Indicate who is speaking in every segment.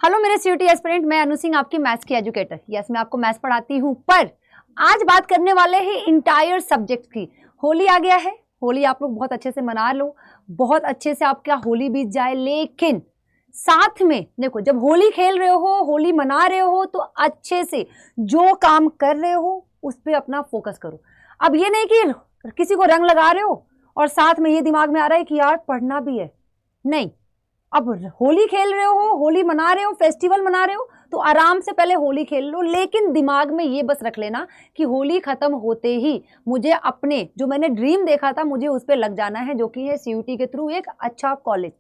Speaker 1: Hello मेरे CUT aspirant, मैं अनु सिंह आपकी मैथ्स की एजुकेटर। यस, मैं आपको मैथ्स पढ़ाती हूँ, पर आज बात करने वाले हैं इंटायर सब्जेक्ट की। होली आ गया है, होली आप लोग बहुत अच्छे से मना लो, बहुत अच्छे से आपका होली बीत जाए। लेकिन साथ में देखो, जब होली खेल रहे हो, होली मना रहे हो, तो अच्छे से जो काम कर रहे हो उस पर अपना फोकस करो। अब ये नहीं कि किसी को रंग लगा रहे हो और साथ में ये दिमाग में आ रहा है कि यार पढ़ना भी है। नहीं, अब होली खेल रहे हो, होली मना रहे हो, फेस्टिवल मना रहे हो, तो आराम से पहले होली खेल लो। लेकिन दिमाग में ये बस रख लेना कि होली खत्म होते ही मुझे अपने जो मैंने ड्रीम देखा था मुझे उस पर लग जाना है, जो कि है सीयूटी के थ्रू एक अच्छा कॉलेज।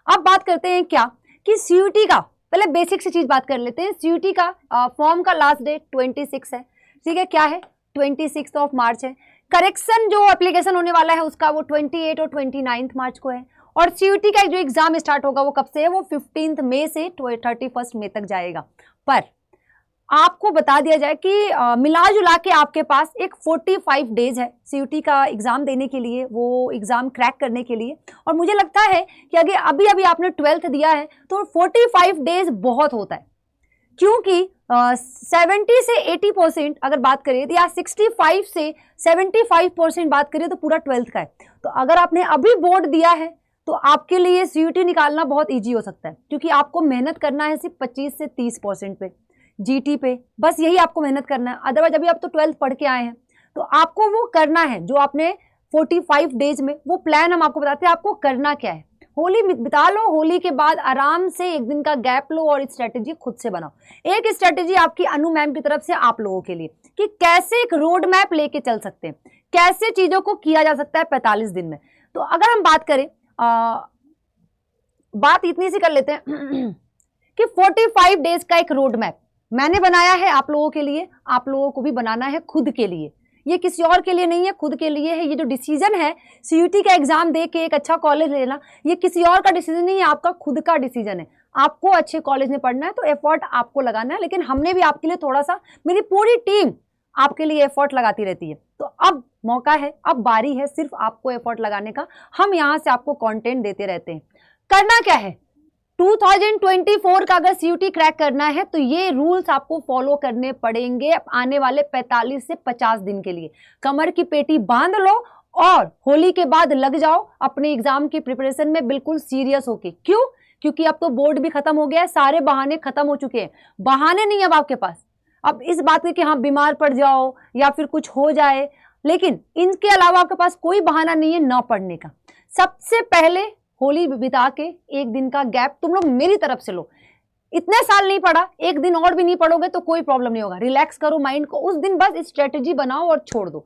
Speaker 1: अब बात करते हैं क्या कि सीयूटी का पहले बेसिक से चीज बात कर लेते हैं। सीयूटी का फॉर्म का लास्ट डेट 26 है, ठीक है। क्या है? 26 मार्च है। करेक्शन जो एप्लीकेशन होने वाला है उसका वो 28 और 29 मार्च को है। और सीयूटी का जो एग्जाम स्टार्ट होगा वो कब से है? वो 15 मई से 31 मई तक जाएगा। पर आपको बता दिया जाए कि मिला जुला के आपके पास एक 45 डेज है सीयूटी का एग्जाम देने के लिए, वो एग्जाम क्रैक करने के लिए। और मुझे लगता है कि अगर अभी अभी आपने 12th दिया है तो 45 डेज बहुत होता है, क्योंकि 70 से 80% अगर बात करें या 65 से 75% बात करें तो पूरा 12th का है। तो अगर आपने अभी बोर्ड दिया है तो आपके लिए सीयूटी निकालना बहुत इजी हो सकता है, क्योंकि आपको मेहनत करना है सिर्फ 25 से 30% पे, जीटी पे, बस यही आपको मेहनत करना है। अदरवाइज अभी आप तो 12th पढ़ के आए हैं तो आपको वो करना है जो आपने 45 डेज में, वो प्लान हम आपको बताते हैं आपको करना क्या है। होली बिता लो, होली के बाद आराम से एक दिन का गैप लो और स्ट्रेटेजी खुद से बनाओ। एक स्ट्रेटेजी आपकी अनु मैम की तरफ से आप लोगों के लिए कि कैसे एक रोड मैप लेके चल सकते हैं, कैसे चीजों को किया जा सकता है 45 दिन में। तो अगर हम बात करें बात इतनी सी कर लेते हैं कि 45 डेज का एक रोड मैप मैंने बनाया है आप लोगों के लिए, आप लोगों को भी बनाना है खुद के लिए। ये किसी और के लिए नहीं है, खुद के लिए है। ये जो डिसीजन है सीयूटी का एग्जाम दे के एक अच्छा कॉलेज लेना, ये किसी और का डिसीजन नहीं है, आपका खुद का डिसीजन है। आपको अच्छे कॉलेज में पढ़ना है तो एफर्ट आपको लगाना है। लेकिन हमने भी आपके लिए थोड़ा सा, मेरी पूरी टीम आपके लिए एफर्ट लगाती रहती है। तो अब मौका है, अब बारी है सिर्फ आपको एफर्ट लगाने का। हम यहाँ से आपको कंटेंट देते रहते हैं। करना क्या है? 2024 का अगर सीयूटी क्रैक करना है तो ये रूल्स आपको फॉलो करने पड़ेंगे आने वाले 45 से 50 दिन के लिए। कमर की पेटी बांध लो और होली के बाद लग जाओ अपने एग्जाम की प्रिपरेशन में बिल्कुल सीरियस होके। क्यों? क्योंकि अब तो बोर्ड भी खत्म हो गया है, सारे बहाने खत्म हो चुके हैं। बहाने नहीं अब आपके पास। अब इस बात के कि हाँ बीमार पड़ जाओ या फिर कुछ हो जाए, लेकिन इनके अलावा आपके पास कोई बहाना नहीं है ना पढ़ने का। सबसे पहले होली बिता के एक दिन का गैप तुम लोग मेरी तरफ से लो। इतने साल नहीं पढ़ा, एक दिन और भी नहीं पढ़ोगे तो कोई प्रॉब्लम नहीं होगा। रिलैक्स करो माइंड को, उस दिन बस स्ट्रेटेजी बनाओ और छोड़ दो।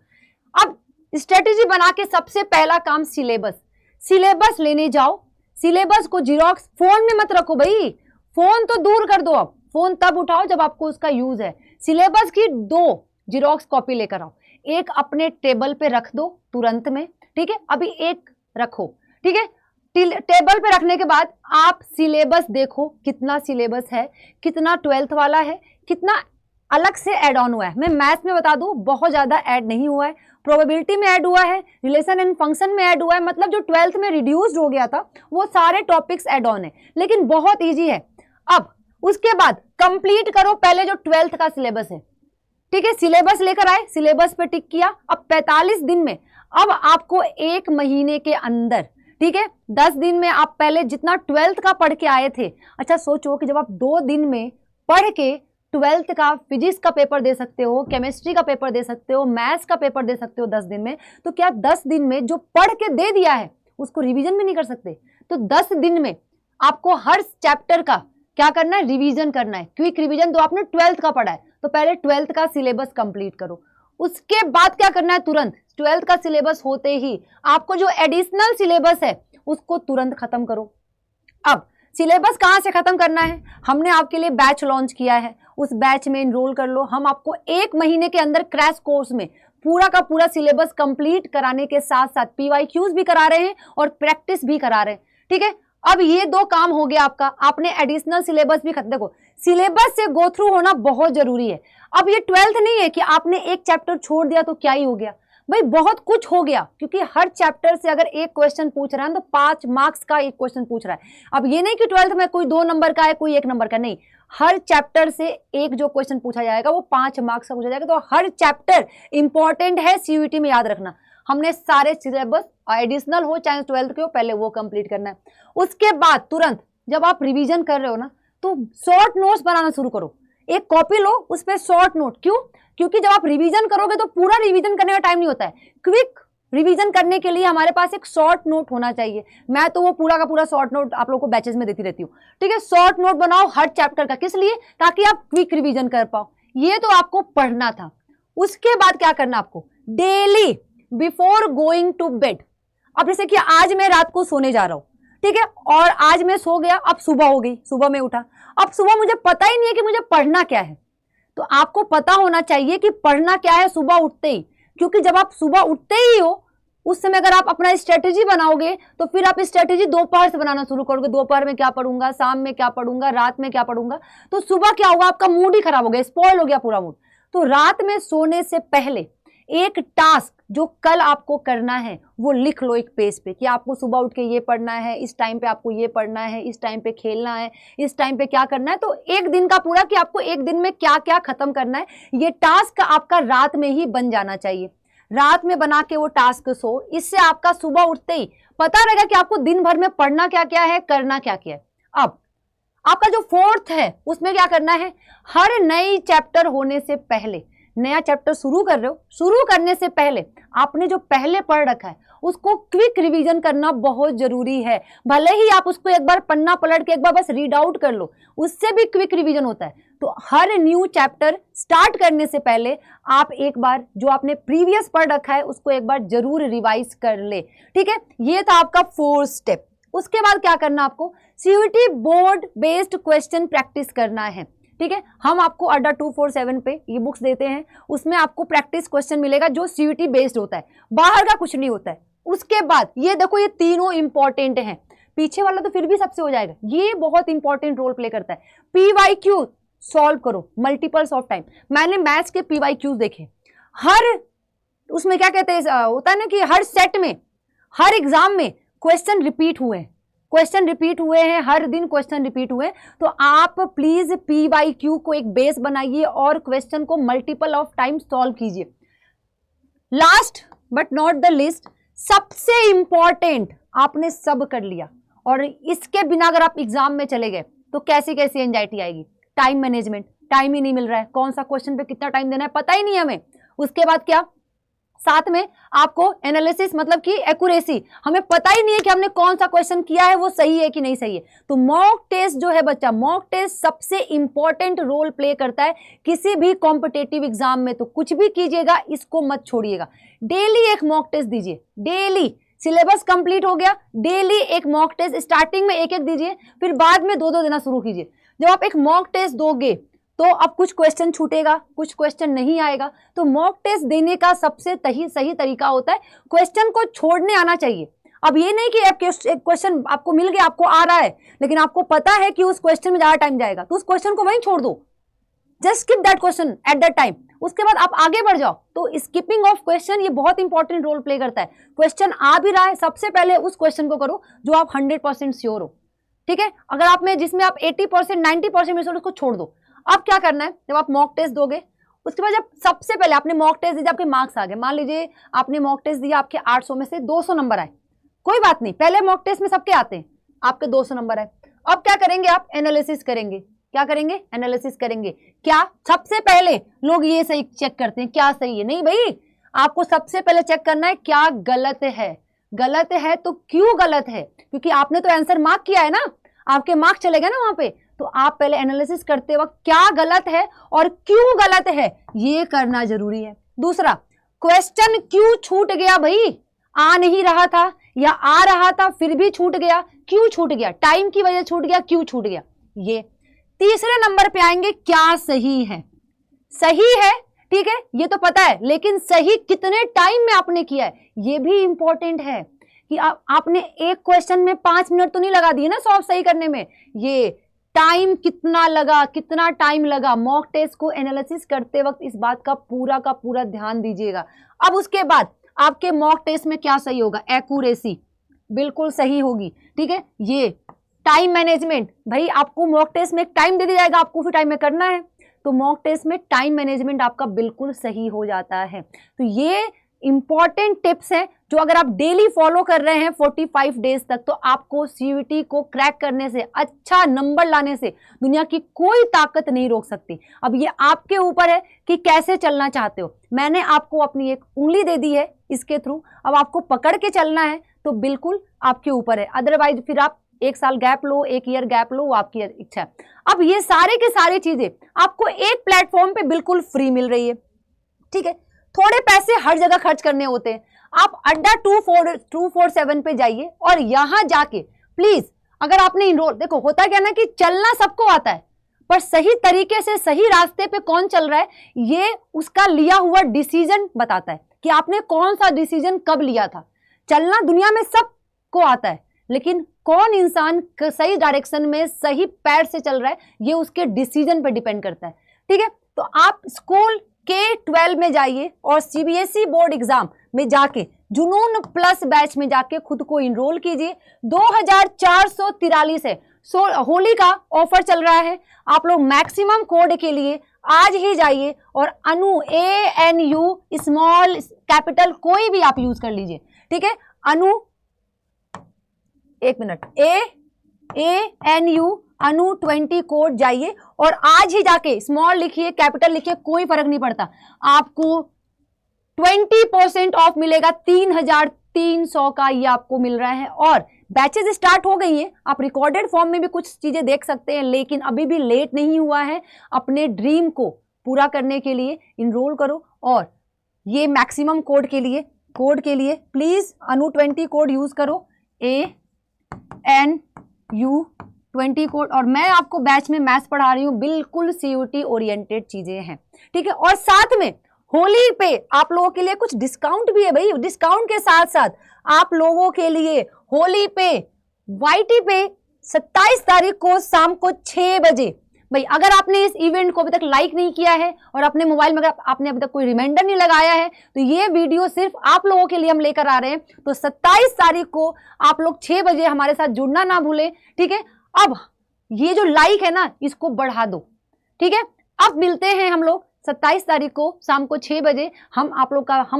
Speaker 1: अब स्ट्रेटेजी बना के सबसे पहला काम सिलेबस लेने जाओ। सिलेबस को जीरोक्स फोन में मत रखो भाई, फोन तो दूर कर दो। अब फोन तब उठाओ जब आपको उसका यूज है। सिलेबस की 2 जीरोक्स कॉपी लेकर आओ, एक अपने टेबल पे रख दो तुरंत में, ठीक है। अभी एक रखो, ठीक है। टेबल पे रखने के बाद आप सिलेबस देखो कितना सिलेबस है, कितना 12th वाला है, कितना अलग से ऐड ऑन हुआ है। मैं मैथ्स में बता दूं बहुत ज्यादा ऐड नहीं हुआ है, प्रोबेबिलिटी में ऐड हुआ है, रिलेशन एंड फंक्शन में ऐड हुआ है। मतलब जो 12th में रिड्यूस्ड हो गया था वो सारे टॉपिक्स ऐड ऑन है, लेकिन बहुत ईजी है। अब उसके बाद कंप्लीट करो पहले जो 12th का सिलेबस है, ठीक है। सिलेबस लेकर आए, सिलेबस पे टिक किया। अब 45 दिन में, अब आपको 1 महीने के अंदर, ठीक है, 10 दिन में आप पहले जितना 12th का पढ़ के आए थे, अच्छा सोचो कि जब आप 2 दिन में पढ़ के 12th का फिजिक्स का पेपर दे सकते हो, केमिस्ट्री का पेपर दे सकते हो, मैथ्स का पेपर दे सकते हो 10 दिन में, तो क्या 10 दिन में जो पढ़ के दे दिया है उसको रिवीजन भी नहीं कर सकते? तो 10 दिन में आपको हर चैप्टर का क्या करना है? रिवीजन करना है। Quick revision. तो आपने 12th का पढ़ा है तो पहले 12th का सिलेबस कंप्लीट करो। उसके बाद क्या करना है? तुरंत 12th का सिलेबस होते ही आपको जो एडिशनल सिलेबस है उसको तुरंत खत्म करो। अब सिलेबस कहां से खत्म करना है? हमने आपके लिए बैच लॉन्च किया है, उस बैच में एनरोल कर लो। हम आपको 1 महीने के अंदर क्रैश कोर्स में पूरा का पूरा सिलेबस कंप्लीट कराने के साथ साथ PYQs भी करा रहे हैं और प्रैक्टिस भी करा रहे हैं, ठीक है। अब ये 2 काम हो गया आपका। आपने एडिशनल सिलेबस भी खत्म। देखो सिलेबस से गो थ्रू होना बहुत जरूरी है। अब ये 12th नहीं है कि आपने एक चैप्टर छोड़ दिया तो क्या ही हो गया। भाई बहुत कुछ हो गया, क्योंकि हर चैप्टर से अगर एक क्वेश्चन पूछ रहा है तो 5 मार्क्स का एक क्वेश्चन पूछ रहा है। अब ये नहीं कि 12th में कोई 2 नंबर का है, कोई 1 नंबर का, नहीं, हर चैप्टर से एक जो क्वेश्चन पूछा जाएगा वो 5 मार्क्स का पूछा जाएगा। तो हर चैप्टर इंपॉर्टेंट है सीयूईटी में, याद रखना। हमने सारे सिलेबस एडिशनल हो चाहे 12th के हो, पहले वो कंप्लीट करना है। उसके बाद तुरंत जब आप रिवीजन कर रहे हो ना, तो शॉर्ट नोट्स बनाना शुरू करो। एक कॉपी लो, उस पर शॉर्ट नोट। क्यों? क्योंकि जब आप रिवीजन करोगे तो पूरा रिवीजन करने का टाइम नहीं होता है। क्विक रिवीजन करने के लिए हमारे पास एक शॉर्ट नोट होना चाहिए। मैं तो वो पूरा का पूरा शॉर्ट नोट आप लोगों को बैचेस में देती रहती हूँ, ठीक है। शॉर्ट नोट बनाओ हर चैप्टर का, किस लिए? ताकि आप क्विक रिवीजन कर पाओ। ये तो आपको पढ़ना था। उसके बाद क्या करना आपको? Daily before going to bed, अब जैसे कि आज मैं रात को सोने जा रहा हूं, ठीक है, और आज मैं सो गया, अब सुबह हो गई, सुबह में उठा, अब सुबह मुझे पता ही नहीं है कि मुझे पढ़ना क्या है। तो आपको पता होना चाहिए कि पढ़ना क्या है सुबह उठते ही, क्योंकि जब आप सुबह उठते ही हो उस समय अगर आप अपना स्ट्रेटेजी बनाओगे तो फिर आप स्ट्रेटेजी दोपहर से बनाना शुरू करोगे। दोपहर में क्या पढ़ूंगा, शाम में क्या पढ़ूंगा, रात में क्या पढ़ूंगा, तो सुबह क्या होगा? आपका मूड ही खराब हो गया, स्पॉइल हो गया पूरा मूड। तो रात में सोने से पहले एक टास्क जो कल आपको करना है वो लिख लो एक पेज पे, कि आपको सुबह उठ के ये पढ़ना है, इस टाइम पे आपको ये पढ़ना है, इस टाइम पे खेलना है, इस टाइम पे क्या करना है। तो एक दिन का पूरा कि आपको एक दिन में क्या क्या खत्म करना है, ये टास्क आपका रात में ही बन जाना चाहिए। रात में बना के वो टास्क सो, इससे आपका सुबह उठते ही पता रहेगा कि आपको दिन भर में पढ़ना क्या क्या है, करना क्या क्या है। अब आपका जो 4th है उसमें क्या करना है? हर नई चैप्टर होने से पहले, नया चैप्टर शुरू कर रहे हो, शुरू करने से पहले आपने जो पहले पढ़ रखा है उसको क्विक रिवीजन करना बहुत जरूरी है। भले ही आप उसको एक बार पन्ना पलट के एक बार बस रीड आउट कर लो, उससे भी क्विक रिवीजन होता है। तो हर न्यू चैप्टर स्टार्ट करने से पहले आप एक बार जो आपने प्रीवियस पढ़ रखा है उसको एक बार जरूर रिवाइज कर ले, ठीक है। ये था आपका 4th स्टेप। उसके बाद क्या करना आपको? CUET board based question practice करना है, ठीक है। हम आपको अड्डा 247 पे ये बुक्स देते हैं, उसमें आपको प्रैक्टिस क्वेश्चन मिलेगा जो सीयूईटी बेस्ड होता है, बाहर का कुछ नहीं होता है। उसके बाद ये देखो, ये तीनों इंपॉर्टेंट हैं। पीछे वाला तो फिर भी सबसे हो जाएगा, ये बहुत इंपॉर्टेंट रोल प्ले करता है। पीवाईक्यू सॉल्व करो मल्टीपल्स ऑफ टाइम। मैंने मैथ्स के पीवाईक्यूज देखे, हर उसमें क्या कहते हैं, होता है ना कि हर सेट में, हर एग्जाम में क्वेश्चन रिपीट हुए हैं, क्वेश्चन रिपीट हुए हैं, हर दिन क्वेश्चन रिपीट हुए। तो आप प्लीज पीवाईक्यू को एक बेस बनाइए और क्वेश्चन को मल्टीपल ऑफ टाइम सॉल्व कीजिए। Last but not the list, सबसे इंपॉर्टेंट, आपने सब कर लिया और इसके बिना अगर आप एग्जाम में चले गए तो कैसी कैसी एंजाइटी आएगी? टाइम मैनेजमेंट, टाइम ही नहीं मिल रहा है, कौन सा क्वेश्चन पे कितना टाइम देना है पता ही नहीं है हमें। उसके बाद क्या? साथ में आपको एनालिसिस, मतलब कि एक्यूरेसी, हमें पता ही नहीं है कि हमने कौन सा क्वेश्चन किया है वो सही है कि नहीं सही है। तो मॉक टेस्ट जो है बच्चा, मॉक टेस्ट सबसे इंपॉर्टेंट रोल प्ले करता है किसी भी कॉम्पिटेटिव एग्जाम में। तो कुछ भी कीजिएगा, इसको मत छोड़िएगा। डेली एक मॉक टेस्ट दीजिए, डेली। सिलेबस कंप्लीट हो गया, डेली एक मॉक टेस्ट, स्टार्टिंग में एक एक दीजिए, फिर बाद में 2-2 देना शुरू कीजिए। जब आप एक मॉक टेस्ट दोगे तो अब कुछ क्वेश्चन छूटेगा, कुछ क्वेश्चन नहीं आएगा। तो मॉक टेस्ट देने का सबसे सही तरीका होता है क्वेश्चन को छोड़ने आना चाहिए। अब ये नहीं कि एक क्वेश्चन आपको मिल गया, आपको आ रहा है, लेकिन आपको पता है कि उस क्वेश्चन में ज्यादा टाइम जाएगा, तो उस क्वेश्चन को वहीं छोड़ दो, just skip that question at that time. उसके बाद आप आगे बढ़ जाओ। तो स्किपिंग ऑफ क्वेश्चन ये बहुत इंपॉर्टेंट रोल प्ले करता है। क्वेश्चन आ भी रहा है, सबसे पहले उस क्वेश्चन को करो जो आप 100% श्योर हो, ठीक है। अगर आप में जिसमें आप 80% 90% में उसको छोड़ दो। अब क्या करना है, जब आप मॉक टेस्ट दोगे उसके बाद जब सबसे पहले आपने मॉक टेस्ट दिया, आपके मार्क्स आ गए, मान लीजिए आपने मॉक टेस्ट दिया, आपके 800 में से 200 नंबर आए, कोई बात नहीं, पहले मॉक टेस्ट में सबके आते हैं, आपके 200 नंबर आए। अब क्या करेंगे आप? एनालिसिस करेंगे। क्या करेंगे? एनालिसिस करेंगे। क्या सबसे पहले लोग ये सही चेक करते हैं क्या सही है? नहीं भाई, आपको सबसे पहले चेक करना है क्या गलत है। गलत है तो क्यों गलत है? क्योंकि आपने तो आंसर मार्क किया है ना, आपके मार्क्स चले गए ना वहां पे। तो आप पहले एनालिसिस करते वक्त क्या गलत है और क्यों गलत है ये करना जरूरी है। दूसरा, क्वेश्चन क्यों छूट गया भाई? आ नहीं रहा था या आ रहा था फिर भी छूट गया, क्यों छूट गया? टाइम की वजह छूट गया, क्यों छूट गया? ये। तीसरे नंबर पे आएंगे क्या सही है। सही है, ठीक है, ये तो पता है, लेकिन सही कितने टाइम में आपने किया है ये भी इंपॉर्टेंट है कि आपने एक क्वेश्चन में 5 मिनट तो नहीं लगा दिए ना सॉल्व सही करने में। ये टाइम कितना लगा, कितना टाइम लगा मॉक टेस्ट को एनालिसिस करते वक्त, इस बात का पूरा ध्यान दीजिएगा। अब उसके बाद आपके मॉक टेस्ट में क्या सही होगा, एक्यूरेसी बिल्कुल सही होगी, ठीक है। ये टाइम मैनेजमेंट, भाई आपको मॉक टेस्ट में एक टाइम दे दिया जाएगा, आपको फिर टाइम में करना है, तो मॉक टेस्ट में टाइम मैनेजमेंट आपका बिल्कुल सही हो जाता है। तो ये इंपॉर्टेंट टिप्स हैं जो अगर आप डेली फॉलो कर रहे हैं 45 डेज तक, तो आपको सीयूईटी को क्रैक करने से, अच्छा नंबर लाने से दुनिया की कोई ताकत नहीं रोक सकती। अब ये आपके ऊपर है कि कैसे चलना चाहते हो। मैंने आपको अपनी एक उंगली दे दी है इसके थ्रू, अब आपको पकड़ के चलना है तो बिल्कुल आपके ऊपर है, अदरवाइज फिर आप 1 साल गैप लो, 1 ईयर गैप लो, वो आपकी इच्छा है। अब ये सारे के सारी चीजें आपको एक प्लेटफॉर्म पे बिल्कुल फ्री मिल रही है, ठीक है। थोड़े पैसे हर जगह खर्च करने होते हैं, आप अड्डा 247 पे जाइए और यहां जाके प्लीज, अगर आपने इनरोल, देखो होता क्या ना कि चलना सबको आता है, पर सही तरीके से सही रास्ते पे कौन चल रहा है ये उसका लिया हुआ डिसीजन बताता है कि आपने कौन सा डिसीजन कब लिया था। चलना दुनिया में सबको आता है, लेकिन कौन इंसान सही डायरेक्शन में सही पैर से चल रहा है ये उसके डिसीजन पर डिपेंड करता है, ठीक है। तो आप स्कूल K-12 में जाइए और सीबीएसई बोर्ड एग्जाम में जाके जुनून प्लस बैच में जाके खुद को इनरोल कीजिए। 2443 है, होली का ऑफर चल रहा है, आप लोग मैक्सिमम कोड के लिए आज ही जाइए और अनु ANU स्मॉल कैपिटल कोई भी आप यूज कर लीजिए, ठीक है। अनु, एक मिनट, ANU अनु 20 कोड जाइए और आज ही जाके स्मॉल लिखिए कैपिटल लिखिए, कोई फर्क नहीं पड़ता, आपको 20% ऑफ मिलेगा। 3300 का ये आपको मिल रहा है और बैचेस स्टार्ट हो गई हैं। आप रिकॉर्डेड फॉर्म में भी कुछ चीजें देख सकते हैं, लेकिन अभी भी लेट नहीं हुआ है। अपने ड्रीम को पूरा करने के लिए इनरोल करो और ये मैक्सिमम कोड के लिए प्लीज अनु 20 कोड यूज करो, ANU 20 कोड। और मैं आपको बैच में मैथ्स पढ़ा रही हूँ, बिल्कुल सीयूटी ओरिएंटेड चीजें हैं, ठीक है। और साथ में होली पे आप लोगों के लिए कुछ डिस्काउंट भी है भाई। डिस्काउंट के साथ साथ आप लोगों के लिए होली पे वाईटी पे 27 तारीख को शाम को 6 बजे, भाई अगर आपने इस इवेंट को अभी तक लाइक नहीं किया है और अपने मोबाइल में अगर आपने अभी तक कोई रिमाइंडर नहीं लगाया है, तो ये वीडियो सिर्फ आप लोगों के लिए हम लेकर आ रहे हैं। तो 27 तारीख को आप लोग 6 बजे हमारे साथ जुड़ना ना भूलें, ठीक है। अब ये जो लाइक है ना, इसको बढ़ा दो, ठीक है। अब मिलते हैं हम लोग 27 तारीख को शाम को 6 बजे। हम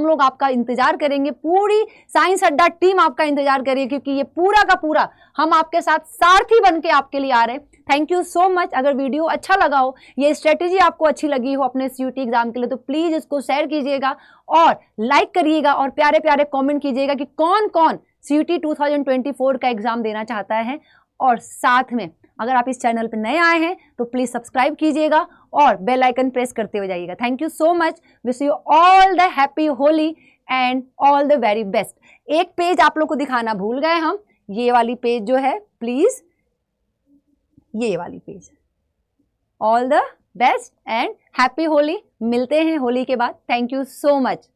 Speaker 1: लोग आपका इंतजार करेंगे, पूरी साइंस अड्डा टीम आपका इंतजार करेगी, क्योंकि ये पूरा का पूरा हम आपके साथ सारथी बन के आपके लिए आ रहे हैं। Thank you so much. अगर वीडियो अच्छा लगा हो, ये स्ट्रेटेजी आपको अच्छी लगी हो अपने सीयूटी एग्जाम के लिए, तो प्लीज इसको शेयर कीजिएगा और लाइक करिएगा और प्यारे प्यारे कॉमेंट कीजिएगा कि कौन कौन सीयूटी 2024 का एग्जाम देना चाहता है। और साथ में अगर आप इस चैनल पर नए आए हैं तो प्लीज सब्सक्राइब कीजिएगा और बेल आइकन प्रेस करते हुए जाइएगा। Thank you so much. Wish you all the happy Holi and all the very best. एक पेज आप लोग को दिखाना भूल गए हम, ये वाली पेज जो है, प्लीज ये वाली page. All the best and happy Holi. मिलते हैं होली के बाद। Thank you so much.